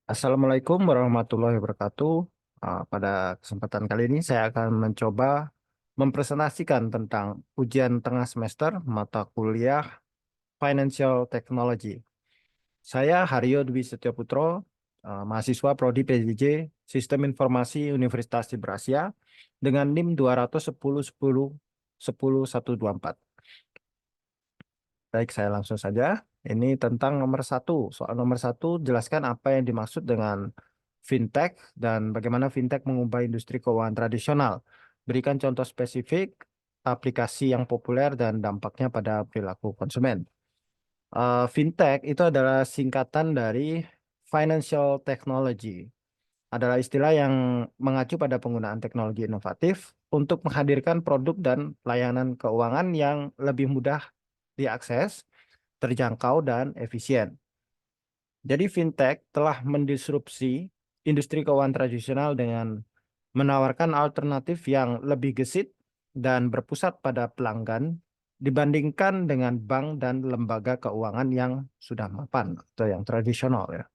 Assalamualaikum warahmatullahi wabarakatuh. Pada kesempatan kali ini saya akan mencoba mempresentasikan tentang ujian tengah semester mata kuliah Financial Technology. Saya Haryo Dwi Setiaputro, mahasiswa Prodi PJJ Sistem Informasi Universitas Berasia dengan NIM 210 10 10 124. Baik, saya langsung saja. Ini tentang nomor satu. Soal nomor satu, jelaskan apa yang dimaksud dengan fintech dan bagaimana fintech mengubah industri keuangan tradisional. Berikan contoh spesifik, aplikasi yang populer dan dampaknya pada perilaku konsumen. Fintech itu adalah singkatan dari financial technology. Adalah istilah yang mengacu pada penggunaan teknologi inovatif untuk menghadirkan produk dan layanan keuangan yang lebih mudah diakses, terjangkau, dan efisien. Jadi fintech telah mendisrupsi industri keuangan tradisional dengan menawarkan alternatif yang lebih gesit dan berpusat pada pelanggan dibandingkan dengan bank dan lembaga keuangan yang sudah mapan atau yang tradisional ya.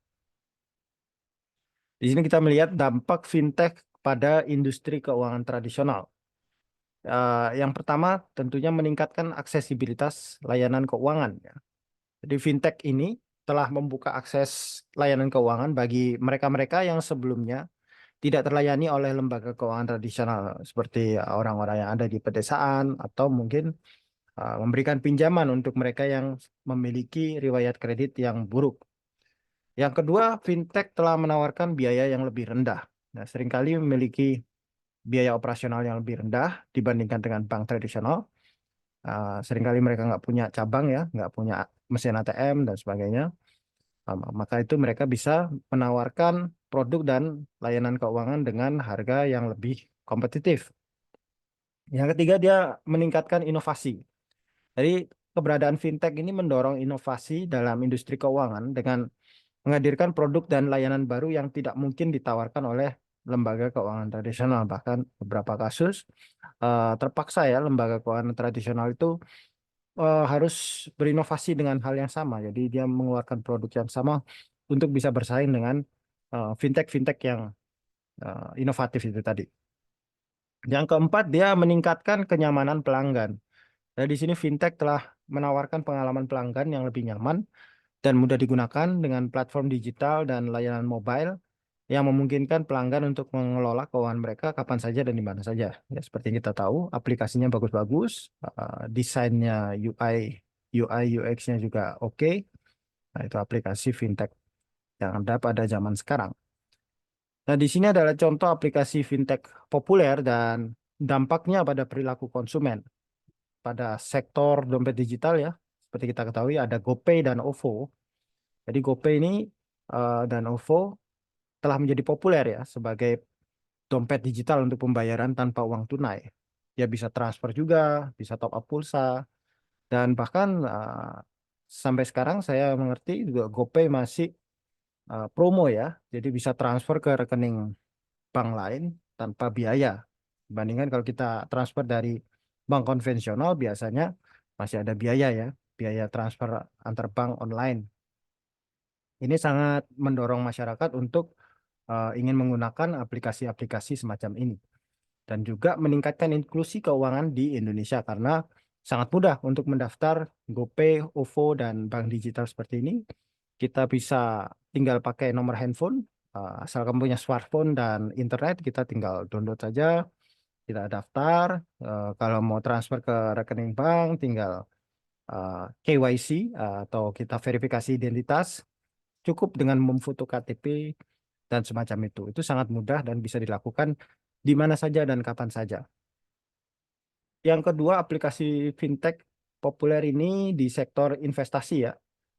Di sini kita melihat dampak fintech pada industri keuangan tradisional. Yang pertama tentunya meningkatkan aksesibilitas layanan keuangan ya. Jadi fintech ini telah membuka akses layanan keuangan bagi mereka-mereka yang sebelumnya tidak terlayani oleh lembaga keuangan tradisional seperti orang-orang yang ada di pedesaan atau mungkin memberikan pinjaman untuk mereka yang memiliki riwayat kredit yang buruk. Yang kedua, fintech telah menawarkan biaya yang lebih rendah. Nah, seringkali memiliki biaya operasional yang lebih rendah dibandingkan dengan bank tradisional. Seringkali mereka nggak punya cabang ya, nggak punya mesin ATM dan sebagainya. Maka itu mereka bisa menawarkan produk dan layanan keuangan dengan harga yang lebih kompetitif. Yang ketiga, dia meningkatkan inovasi. Jadi keberadaan fintech ini mendorong inovasi dalam industri keuangan dengan menghadirkan produk dan layanan baru yang tidak mungkin ditawarkan oleh lembaga keuangan tradisional. Bahkan beberapa kasus terpaksa ya lembaga keuangan tradisional itu harus berinovasi dengan hal yang sama. Jadi dia mengeluarkan produk yang sama untuk bisa bersaing dengan fintech-fintech yang inovatif itu tadi. Yang keempat, dia meningkatkan kenyamanan pelanggan. Nah, di sini fintech telah menawarkan pengalaman pelanggan yang lebih nyaman dan mudah digunakan dengan platform digital dan layanan mobile yang memungkinkan pelanggan untuk mengelola keuangan mereka kapan saja dan di mana saja. Ya, seperti yang kita tahu, aplikasinya bagus-bagus, desainnya UI UX-nya juga oke. Nah, itu aplikasi fintech yang ada pada zaman sekarang. Nah, di sini adalah contoh aplikasi fintech populer dan dampaknya pada perilaku konsumen. Pada sektor dompet digital ya, seperti kita ketahui ada GoPay dan OVO. Jadi GoPay ini dan OVO telah menjadi populer ya sebagai dompet digital untuk pembayaran tanpa uang tunai. Dia bisa transfer juga, bisa top up pulsa, dan bahkan sampai sekarang saya mengerti juga GoPay masih promo ya. Jadi bisa transfer ke rekening bank lain tanpa biaya. Dibandingkan kalau kita transfer dari bank konvensional biasanya masih ada biaya ya, biaya transfer antar bank online. Ini sangat mendorong masyarakat untuk ingin menggunakan aplikasi-aplikasi semacam ini dan juga meningkatkan inklusi keuangan di Indonesia karena sangat mudah untuk mendaftar GoPay, OVO dan bank digital seperti ini. Kita bisa tinggal pakai nomor handphone, asal kamu punya smartphone dan internet, kita tinggal download saja, kita daftar. Kalau mau transfer ke rekening bank, tinggal KYC atau kita verifikasi identitas, cukup dengan memfoto KTP dan semacam itu. Itu sangat mudah dan bisa dilakukan di mana saja dan kapan saja. Yang kedua, aplikasi fintech populer ini di sektor investasi ya.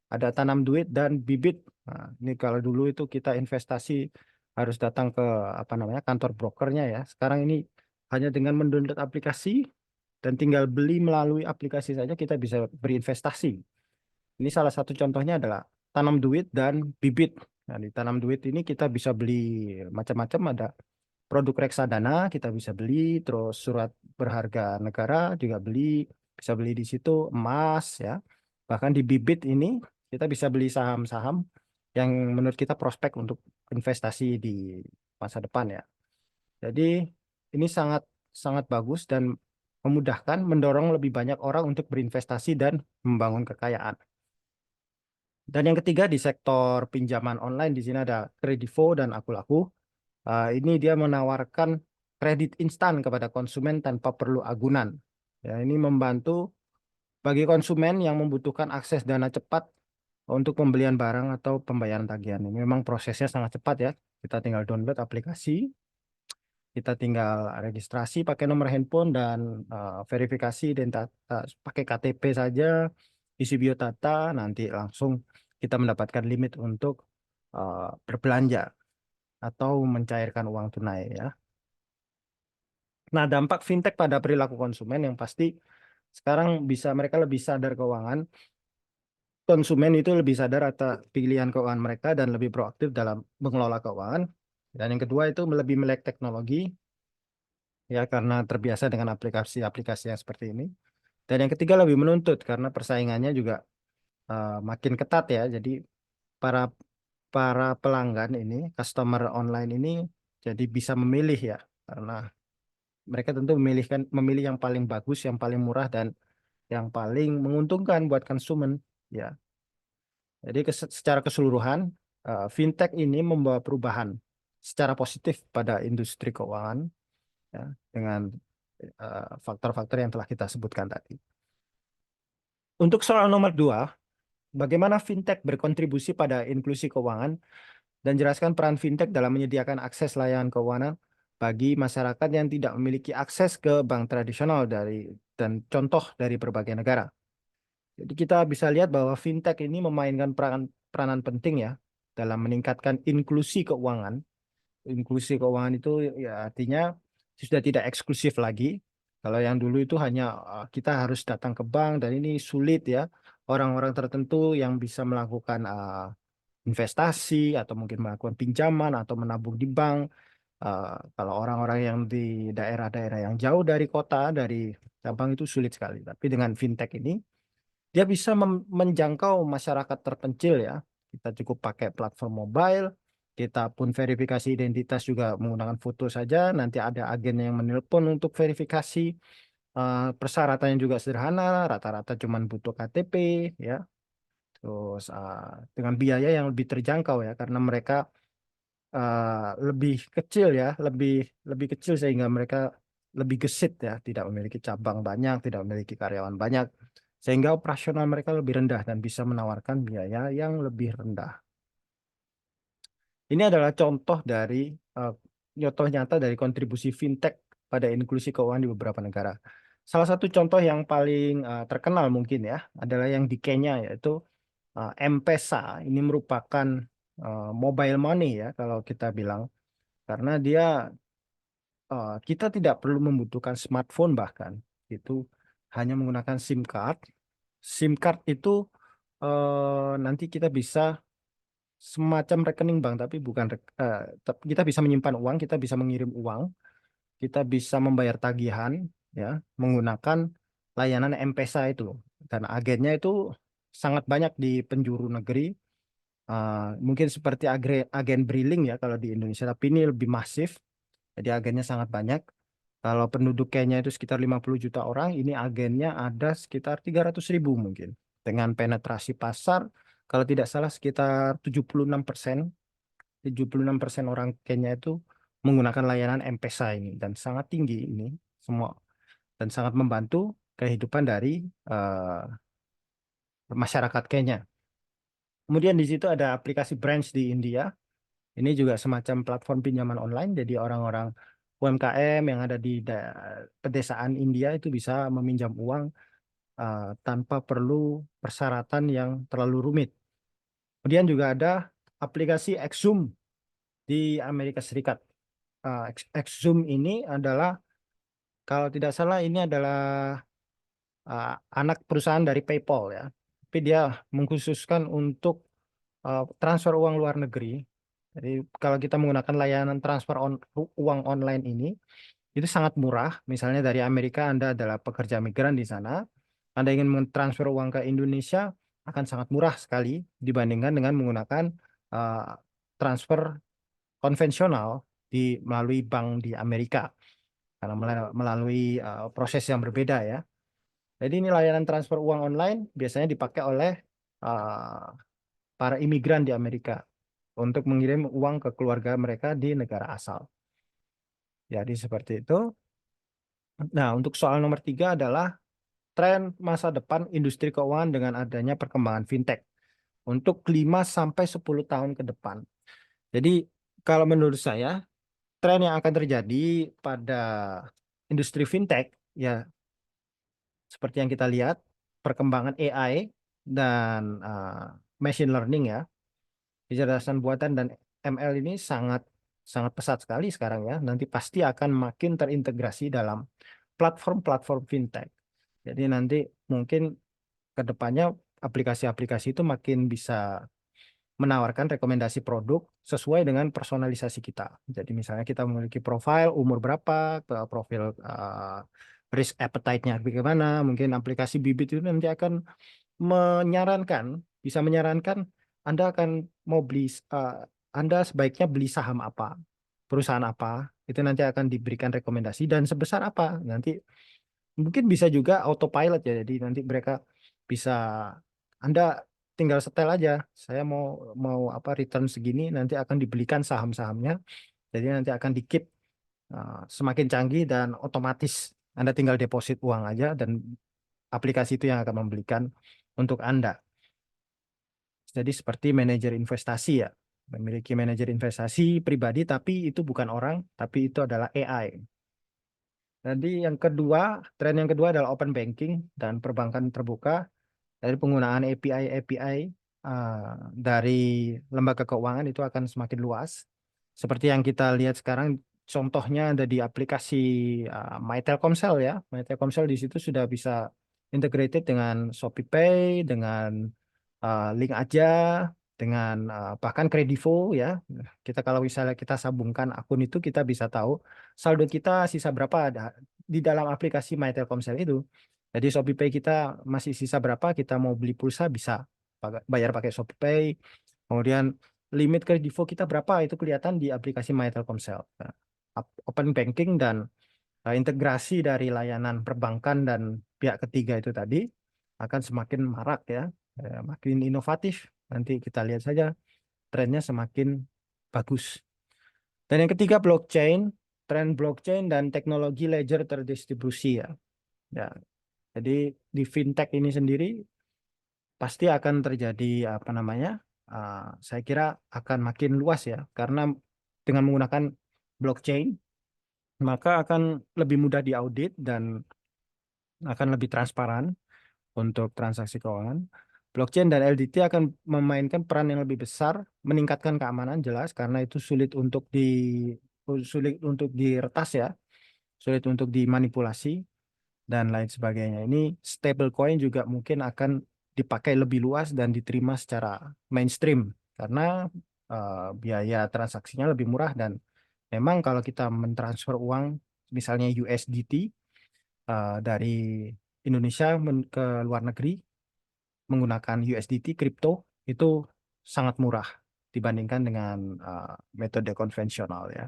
Ada Tanam Duit dan Bibit. Nah, ini kalau dulu itu kita investasi harus datang ke apa namanya kantor brokernya ya. Sekarang ini hanya dengan mendownload aplikasi dan tinggal beli melalui aplikasi saja kita bisa berinvestasi. Ini salah satu contohnya adalah Tanam Duit dan Bibit. Nah, di Tanam Duit ini kita bisa beli macam-macam, ada produk reksadana kita bisa beli, terus surat berharga negara juga beli, bisa beli di situ emas ya. Bahkan di Bibit ini kita bisa beli saham-saham yang menurut kita prospek untuk investasi di masa depan ya. Jadi ini sangat sangat bagus dan memudahkan mendorong lebih banyak orang untuk berinvestasi dan membangun kekayaan. Dan yang ketiga di sektor pinjaman online di sini ada Kredivo dan Akulaku. Ini dia menawarkan kredit instan kepada konsumen tanpa perlu agunan. Ya, ini membantu bagi konsumen yang membutuhkan akses dana cepat untuk pembelian barang atau pembayaran tagihan. Ini memang prosesnya sangat cepat ya. Kita tinggal download aplikasi, kita tinggal registrasi pakai nomor handphone dan verifikasi identitas pakai KTP saja, isi biodata, nanti langsung kita mendapatkan limit untuk berbelanja atau mencairkan uang tunai ya. Nah, dampak fintech pada perilaku konsumen yang pasti sekarang bisa mereka lebih sadar keuangan, konsumen itu lebih sadar atas pilihan keuangan mereka dan lebih proaktif dalam mengelola keuangan. Dan yang kedua itu lebih melek teknologi, ya karena terbiasa dengan aplikasi-aplikasi yang seperti ini. Dan yang ketiga lebih menuntut karena persaingannya juga makin ketat ya. Jadi para para pelanggan ini, customer online ini jadi bisa memilih ya, karena mereka tentu memilih yang paling bagus, yang paling murah dan yang paling menguntungkan buat konsumen ya. Jadi secara keseluruhan fintech ini membawa perubahan secara positif pada industri keuangan ya, dengan faktor-faktor yang telah kita sebutkan tadi. Untuk soal nomor 2, bagaimana fintech berkontribusi pada inklusi keuangan dan jelaskan peran fintech dalam menyediakan akses layanan keuangan bagi masyarakat yang tidak memiliki akses ke bank tradisional dan contoh dari berbagai negara. Jadi kita bisa lihat bahwa fintech ini memainkan peranan penting ya dalam meningkatkan inklusi keuangan. Inklusi keuangan itu ya artinya sudah tidak eksklusif lagi. Kalau yang dulu itu hanya kita harus datang ke bank dan ini sulit ya. Orang-orang tertentu yang bisa melakukan investasi atau mungkin melakukan pinjaman atau menabung di bank. Kalau orang-orang yang di daerah-daerah yang jauh dari kota, dari cabang itu sulit sekali. Tapi dengan fintech ini dia bisa menjangkau masyarakat terpencil ya. Kita cukup pakai platform mobile, kita pun verifikasi identitas juga menggunakan foto saja. Nanti ada agen yang menelpon untuk verifikasi. Persyaratannya juga sederhana, rata-rata cuma butuh KTP ya. Terus dengan biaya yang lebih terjangkau ya, karena mereka lebih kecil ya, lebih lebih kecil sehingga mereka lebih gesit ya, tidak memiliki cabang banyak, tidak memiliki karyawan banyak, sehingga operasional mereka lebih rendah dan bisa menawarkan biaya yang lebih rendah. Ini adalah contoh dari contoh nyata dari kontribusi fintech pada inklusi keuangan di beberapa negara. Salah satu contoh yang paling terkenal mungkin ya adalah yang di Kenya yaitu M-Pesa. Ini merupakan mobile money ya kalau kita bilang karena dia kita tidak perlu membutuhkan smartphone bahkan itu hanya menggunakan SIM card. SIM card itu nanti kita bisa semacam rekening bank tapi bukan kita bisa menyimpan uang, kita bisa mengirim uang, kita bisa membayar tagihan ya menggunakan layanan M-Pesa itu dan agennya itu sangat banyak di penjuru negeri. Mungkin seperti agen Briling ya kalau di Indonesia tapi ini lebih masif. Jadi agennya sangat banyak. Kalau penduduk Kenya itu sekitar 50 juta orang, ini agennya ada sekitar 300.000 mungkin. Dengan penetrasi pasar, kalau tidak salah sekitar 76%. 76% orang Kenya itu menggunakan layanan M-Pesa ini. Dan sangat tinggi ini semua. Dan sangat membantu kehidupan dari masyarakat Kenya. Kemudian di situ ada aplikasi Branch di India. Ini juga semacam platform pinjaman online. Jadi orang-orang UMKM yang ada di pedesaan India itu bisa meminjam uang tanpa perlu persyaratan yang terlalu rumit. Kemudian juga ada aplikasi Exum di Amerika Serikat. Exum ini adalah kalau tidak salah ini adalah anak perusahaan dari PayPal ya. Tapi dia mengkhususkan untuk transfer uang luar negeri. Jadi kalau kita menggunakan layanan transfer uang online ini, itu sangat murah. Misalnya dari Amerika Anda adalah pekerja migran di sana, Anda ingin mentransfer uang ke Indonesia akan sangat murah sekali dibandingkan dengan menggunakan transfer konvensional melalui bank di Amerika karena melalui proses yang berbeda ya. Jadi ini layanan transfer uang online biasanya dipakai oleh para imigran di Amerika untuk mengirim uang ke keluarga mereka di negara asal. Jadi seperti itu. Nah, untuk soal nomor 3 adalah tren masa depan industri keuangan dengan adanya perkembangan fintech untuk 5 sampai 10 tahun ke depan. Jadi kalau menurut saya tren yang akan terjadi pada industri fintech ya seperti yang kita lihat perkembangan AI dan machine learning ya, kecerdasan buatan dan ML ini sangat sangat pesat sekali sekarang ya. Nanti pasti akan makin terintegrasi dalam platform-platform fintech. Jadi nanti mungkin ke depannya aplikasi-aplikasi itu makin bisa menawarkan rekomendasi produk sesuai dengan personalisasi kita. Jadi misalnya kita memiliki profil umur berapa, profil risk appetite-nya bagaimana, mungkin aplikasi bibit itu nanti akan bisa menyarankan Anda akan mau beli, Anda sebaiknya beli saham apa, perusahaan apa, itu nanti akan diberikan rekomendasi dan sebesar apa. Nanti mungkin bisa juga autopilot ya, jadi nanti mereka bisa Anda tinggal setel aja. Saya mau apa return segini, nanti akan dibelikan saham-sahamnya. Jadi nanti akan dikit semakin canggih dan otomatis Anda tinggal deposit uang aja dan aplikasi itu yang akan membelikan untuk Anda. Jadi seperti manajer investasi ya, memiliki manajer investasi pribadi tapi itu bukan orang, tapi itu adalah AI. Jadi tren yang kedua adalah open banking dan perbankan terbuka. Dari penggunaan API dari lembaga keuangan itu akan semakin luas. Seperti yang kita lihat sekarang, contohnya ada di aplikasi My Telkomsel ya. My Telkomsel di situ sudah bisa integrated dengan ShopeePay, dengan Link Aja, dengan bahkan Kredivo ya. Kita kalau misalnya kita sambungkan akun itu kita bisa tahu saldo kita sisa berapa ada di dalam aplikasi My Telkomsel itu. Jadi ShopeePay kita masih sisa berapa, kita mau beli pulsa bisa bayar pakai ShopeePay. Kemudian limit Kredivo kita berapa itu kelihatan di aplikasi My Telkomsel. Nah, open banking dan integrasi dari layanan perbankan dan pihak ketiga itu tadi akan semakin marak ya, makin inovatif. Nanti kita lihat saja trennya semakin bagus. Dan yang ketiga blockchain, tren blockchain dan teknologi ledger terdistribusi ya. Ya, jadi di fintech ini sendiri pasti akan terjadi apa namanya? Saya kira akan makin luas ya, karena dengan menggunakan blockchain maka akan lebih mudah diaudit dan akan lebih transparan untuk transaksi keuangan. Blockchain dan LDT akan memainkan peran yang lebih besar, meningkatkan keamanan jelas karena itu sulit untuk diretas ya, sulit untuk dimanipulasi dan lain sebagainya. Ini stablecoin juga mungkin akan dipakai lebih luas dan diterima secara mainstream karena biaya transaksinya lebih murah dan memang kalau kita mentransfer uang misalnya USDT dari Indonesia ke luar negeri menggunakan USDT kripto itu sangat murah dibandingkan dengan metode konvensional ya.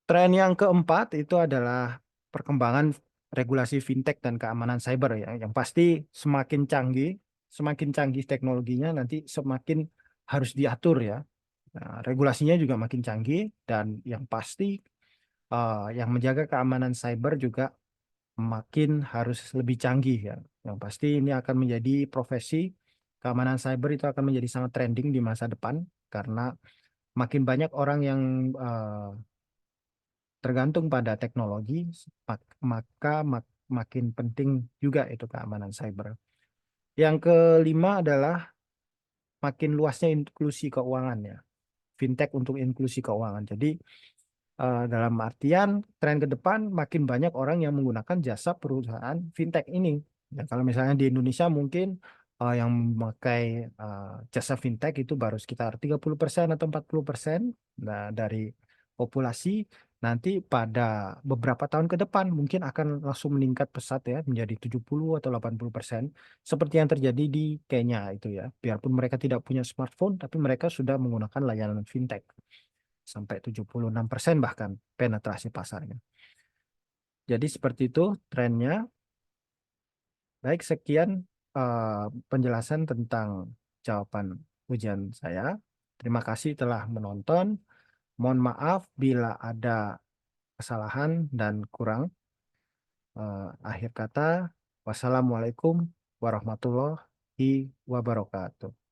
Tren yang keempat itu adalah perkembangan regulasi fintech dan keamanan cyber ya. Yang pasti semakin canggih teknologinya nanti semakin harus diatur ya. Nah, regulasinya juga makin canggih dan yang pasti yang menjaga keamanan cyber juga makin harus lebih canggih ya. Yang pasti ini akan menjadi profesi keamanan cyber itu akan menjadi sangat trending di masa depan karena makin banyak orang yang tergantung pada teknologi, maka makin penting juga itu keamanan cyber. Yang kelima adalah makin luasnya inklusi keuangan ya. Fintech untuk inklusi keuangan. Jadi dalam artian tren ke depan makin banyak orang yang menggunakan jasa perusahaan fintech ini. Dan kalau misalnya di Indonesia mungkin yang memakai jasa fintech itu baru sekitar 30% atau 40% nah, dari populasi. Nanti pada beberapa tahun ke depan mungkin akan langsung meningkat pesat ya menjadi 70 atau 80% seperti yang terjadi di Kenya itu ya. Biarpun mereka tidak punya smartphone tapi mereka sudah menggunakan layanan fintech sampai 76% bahkan penetrasi pasarnya. Jadi seperti itu trennya. Baik, sekian penjelasan tentang jawaban ujian saya. Terima kasih telah menonton. Mohon maaf bila ada kesalahan dan kurang. Akhir kata, wassalamualaikum warahmatullahi wabarakatuh.